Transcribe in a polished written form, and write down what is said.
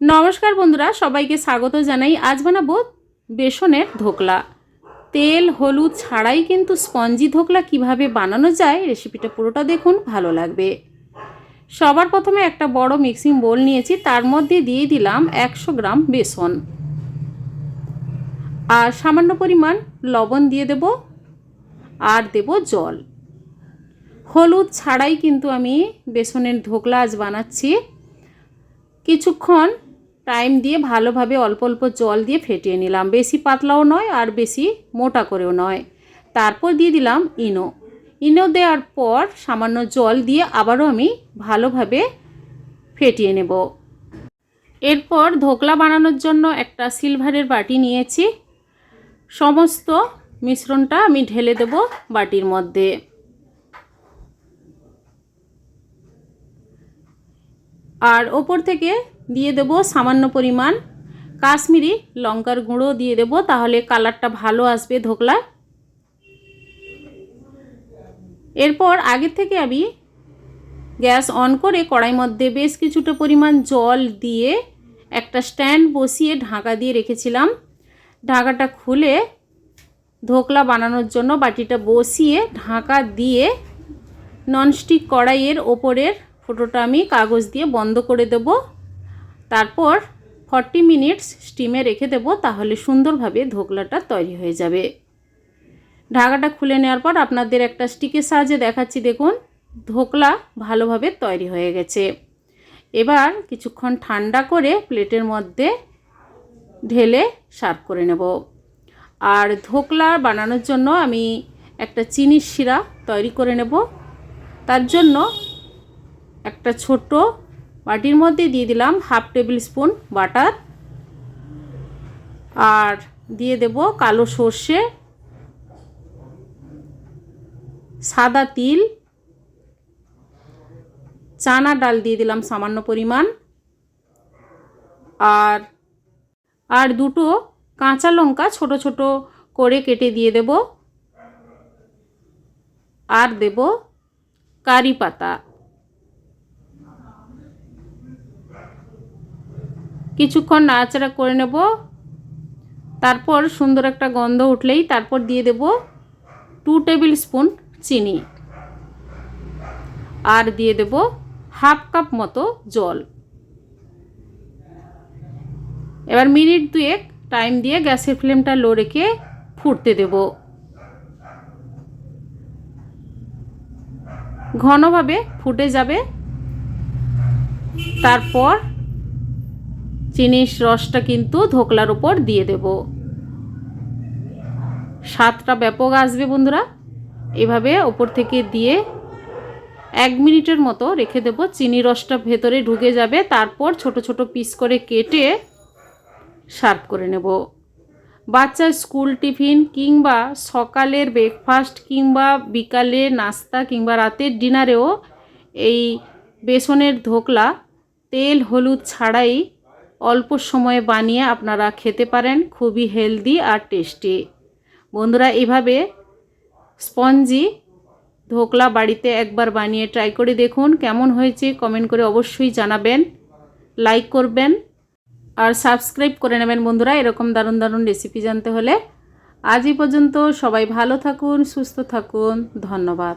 নমস্কার বন্ধুরা, সবাইকে স্বাগত জানাই। আজ বানাবো বেসনের ধোকলা। তেল হলুদ ছাড়াই কিন্তু স্পঞ্জি ধোকলা কিভাবে বানানো যায়, রেসিপিটা পুরোটা দেখুন, ভালো লাগবে। সবার প্রথমে একটা বড় মিক্সিং বোল নিয়েছি, তার মধ্যে দিয়ে দিলাম 100 গ্রাম বেসন আর সামান্য পরিমাণ লবণ দিয়ে দেব আর দেব জল। হলুদ ছাড়াই কিন্তু আমি বেসনের ধোকলা আজ বানাচ্ছি। কিছুক্ষণ টাইম দিয়ে ভালোভাবে অল্প অল্প জল দিয়ে ফেটিয়ে নিলাম, বেশি পাতলাও নয় আর বেশি মোটা করেও নয়। তারপর দিয়ে দিলাম ইনো দেওয়ার পর সামান্য জল দিয়ে আবারও আমি ভালোভাবে ফেটিয়ে নেব। এরপর ধোকলা বানানোর জন্য একটা সিলভারের বাটি নিয়েছি, সমস্ত মিশ্রণটা আমি ঢেলে দেব বাটির মধ্যে। আর ওপর থেকে দিয়ে দেব সামান্য পরিমাণ কাশ্মীরি লঙ্কার গুঁড়ো দিয়ে দেব, তাহলে কালারটা ভালো আসবে ধোকলা। এরপর আগে থেকে আমি গ্যাস অন করে কড়াই মধ্যে বেশ কিছুটা পরিমাণ জল দিয়ে একটা স্ট্যান্ড বসিয়ে ঢাকা দিয়ে রেখেছিলাম। ঢাকাটা খুলে ধোকলা বানানোর জন্য বাটিটা বসিয়ে ঢাকা দিয়ে ননস্টিক কড়াইয়ের ওপরের ফুটোটা আমি কাগজ দিয়ে বন্ধ করে দেব। তারপর 40 মিনিটস স্টিমে রেখে দেব, তাহলে সুন্দরভাবে ধোকলাটা তৈরি হয়ে যাবে। ঢাকাটা খুলে নেওয়ার পর আপনাদের একটা স্টিকের সাহায্যে দেখাচ্ছি, দেখুন ধোকলা ভালোভাবে তৈরি হয়ে গেছে। এবার কিছুক্ষণ ঠান্ডা করে প্লেটের মধ্যে ঢেলে সার্ভ করে নেব। আর ধোকলা বানানোর জন্য আমি একটা চিনির শিরা তৈরি করে নেব। তার জন্য একটা ছোট বাটির মধ্যে দিয়ে দিলাম 1/2 টেবিল স্পুন বাটার আর দিয়ে দেব কালো সর্ষে, সাদা তিল, চানা ডাল দিয়ে দিলাম সামান্য পরিমাণ, আর দুটো কাঁচা লঙ্কা ছোট ছোট করে কেটে দিয়ে দেব, আর দেব কারি পাতা। কিছুক্ষণ নাড়াচাড়া করে নেব। তারপর সুন্দর একটা গন্ধ উঠলেই তারপর দিয়ে দেব 2 টেবিল স্পুন চিনি আর দিয়ে দেব 1/2 কাপ মতো জল। এবার মিনিট 2 টাইম দিয়ে গ্যাসের ফ্লেমটা লো রেখে ফুটতে দেব। ঘনভাবে ফুটে যাবে। তারপর চিনির রসটা কিন্তু ধোকলার উপর দিয়ে দেব। স্বাদটা ব্যাপক আসবে বন্ধুরা। এভাবে ওপর থেকে দিয়ে 1 মিনিটের মতো রেখে দেব, চিনি রসটা ভেতরে ঢুকে যাবে। তারপর ছোট ছোট পিস করে কেটে সার্ভ করে নেব। বাচ্চার স্কুল টিফিন কিংবা সকালের ব্রেকফাস্ট কিংবা বিকালে নাস্তা কিংবা রাতের ডিনারেও এই বেসনের ধোকলা তেল হলুদ ছাড়াই অল্প সময়ে বানিয়ে আপনারা খেতে পারেন। খুবই হেলদি আর টেস্টি। বন্ধুরা, এভাবে স্পঞ্জি ধোকলা বাড়িতে একবার বানিয়ে ট্রাই করে দেখুন, কেমন হয়েছে কমেন্ট করে অবশ্যই জানাবেন। লাইক করবেন আর সাবস্ক্রাইব করে নেবেন বন্ধুরা, এরকম দারুণ দারুণ রেসিপি জানতে হলে। আজ এই পর্যন্ত, সবাই ভালো থাকুন, সুস্থ থাকুন, ধন্যবাদ।